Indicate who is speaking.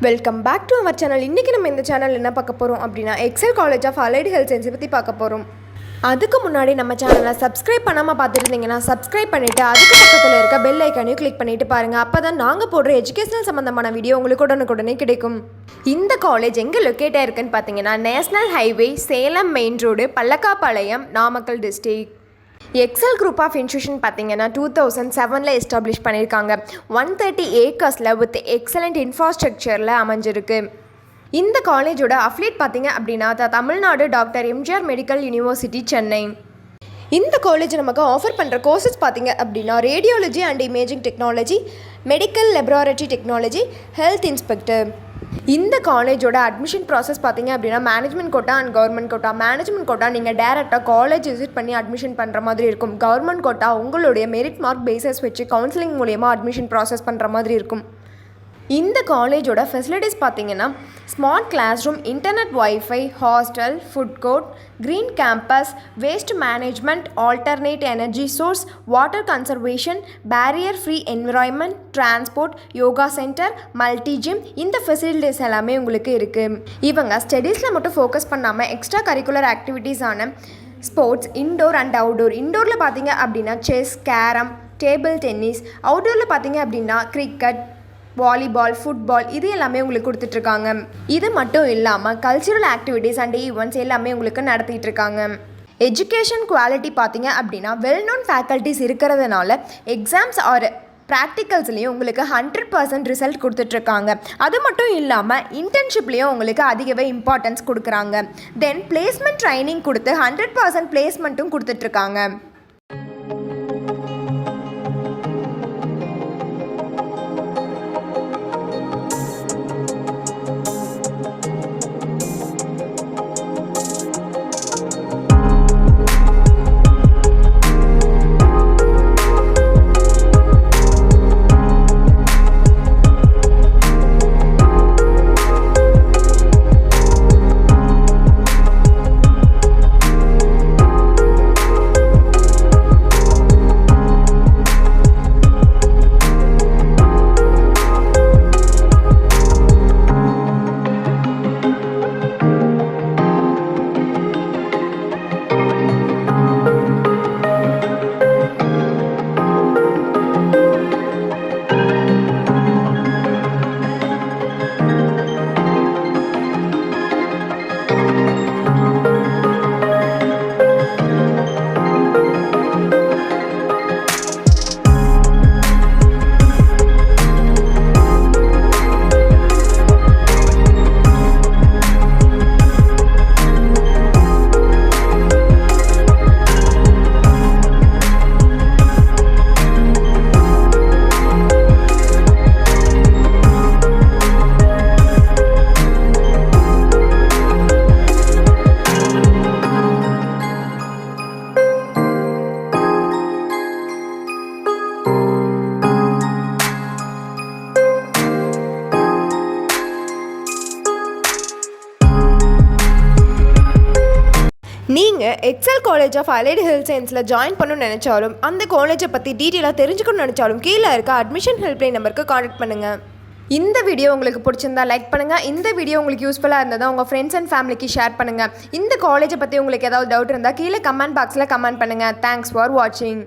Speaker 1: Welcome back to our channel. இன்றைக்கி நம்ம இந்த சேனல் என்ன பார்க்க போகிறோம் அப்படின்னா Excel college of allied Health சயின்ஸை பற்றி பார்க்க போகிறோம். அதுக்கு முன்னாடி நம்ம சேனலை சப்ஸ்கிரைப் பண்ணாமல் பார்த்துருந்தீங்கன்னா சப்ஸ்கிரைப் பண்ணிவிட்டு அதுக்கு பக்கத்தில் இருக்க பெல் ஐக்கானையும் கிளிக் பண்ணிவிட்டு பாருங்கள். அப்போ தான் நாங்கள் போடுற எஜுகேஷனல் சம்மந்தமான வீடியோ உங்களுக்கு உடனுக்குடனே கிடைக்கும். இந்த காலேஜ் எங்கே லொக்கேட் ஆகிருக்குன்னு பார்த்தீங்கன்னா national highway, Salem main road, Pallakkapalayam, Namakkal district. Excel group of institution பார்த்தீங்கன்னா 2007 எஸ்டாப்ளிஷ் பண்ணியிருக்காங்க. 130 ஏக்கர்ஸில் வித் எக்ஸலண்ட் இன்ஃப்ராஸ்ட்ரக்சரில் அமைஞ்சிருக்கு. இந்த காலேஜோட அஃபிலியேட் பார்த்தீங்க அப்படின்னா Tamil Nadu doctor MGR medical university, Chennai. இந்த காலேஜ் நமக்கு ஆஃபர் பண்ணுற கோர்சஸ் பார்த்தீங்க அப்படின்னா radiology and imaging technology, medical laboratory technology, health inspector. இந்த காலேஜோட அட்மிஷன் ப்ராசஸ் பார்த்தீங்க அப்படின்னா management quota and government quota. Management quota நீங்கள் டேரெக்டாக காலேஜ் விசிட் பண்ணி அட்மிஷன் பண்ணுற மாதிரி இருக்கும். கவர்மெண்ட் கோட்டா உங்களுடைய மெரிட் மார்க் பேசஸ் வச்சு கவுன்சிலிங் மூலியமாக அட்மிஷன் ப்ராசஸ் பண்ணுற மாதிரி இருக்கும். இந்த காலேஜோட ஃபெசிலிட்டிஸ் பார்த்தீங்கன்னா smart class room, internet, wifi, hostel, food court, green campus, waste management, alternate energy source, water conservation, barrier free environment, transport, yoga centre, multi gym. இந்த facilities எல்லாமே உங்களுக்கு இருக்குது. இவங்க ஸ்டடீஸில் மட்டும் ஃபோக்கஸ் பண்ணாமல் எக்ஸ்ட்ரா கரிக்குலர் ஆக்டிவிட்டீஸான ஸ்போர்ட்ஸ், இன்டோர் அண்ட் அவுடோர். இன்டோரில் பார்த்தீங்க அப்படின்னா செஸ், கேரம், டேபிள் டென்னிஸ். அவுடோரில் பார்த்தீங்க அப்படின்னா கிரிக்கெட், வாலிபால், ஃபுட்பால், இது எல்லாமே உங்களுக்கு கொடுத்துட்ருக்காங்க. இது மட்டும் இல்லாமல் கல்ச்சுரல் ஆக்டிவிட்டீஸ் அண்ட் ஈவெண்ட்ஸ் எல்லாமே உங்களுக்கு நடத்திட்டு இருக்காங்க. எஜுகேஷன் குவாலிட்டி பார்த்தீங்க அப்படின்னா வெல் நோன் ஃபேக்கல்ட்டிஸ் இருக்கிறதுனால எக்ஸாம்ஸ் ஆர் ப்ராக்டிகல்ஸ்லேயும் உங்களுக்கு 100% ரிசல்ட் கொடுத்துட்ருக்காங்க. அது மட்டும் இல்லாமல் இன்டர்ன்ஷிப்லேயும் உங்களுக்கு அதிகவே இம்பார்ட்டன்ஸ் கொடுக்குறாங்க. தென் பிளேஸ்மெண்ட் ட்ரைனிங் கொடுத்து 100% பிளேஸ்மெண்ட்டும் கொடுத்துட்ருக்காங்க. நீங்கள் Excel college of allied health சயின்ஸில் ஜாயின் பண்ணணும்னு நினச்சாலும் அந்த காலேஜை பற்றி டீட்டெயிலாக தெரிஞ்சுக்கணும்னு நினச்சாலும் கீழே இருக்க அட்மிஷன் ஹெல்ப்லைன் நம்பருக்கு கான்டாக்ட் பண்ணுங்கள். இந்த வீடியோ உங்களுக்கு பிடிச்சிருந்தா லைக் பண்ணுங்கள். இந்த வீடியோ உங்களுக்கு யூஸ்ஃபுல்லாக இருந்தால் உங்கள் ஃப்ரெண்ட்ஸ் அண்ட் ஃபேமிலிக்கு ஷேர் பண்ணுங்கள். இந்த காலேஜை பற்றி உங்களுக்கு ஏதாவது டவுட் இருந்தால் கீழே கமெண்ட் பாக்ஸில் கமெண்ட் பண்ணுங்கள். தேங்க்ஸ் ஃபார் வாட்சிங்.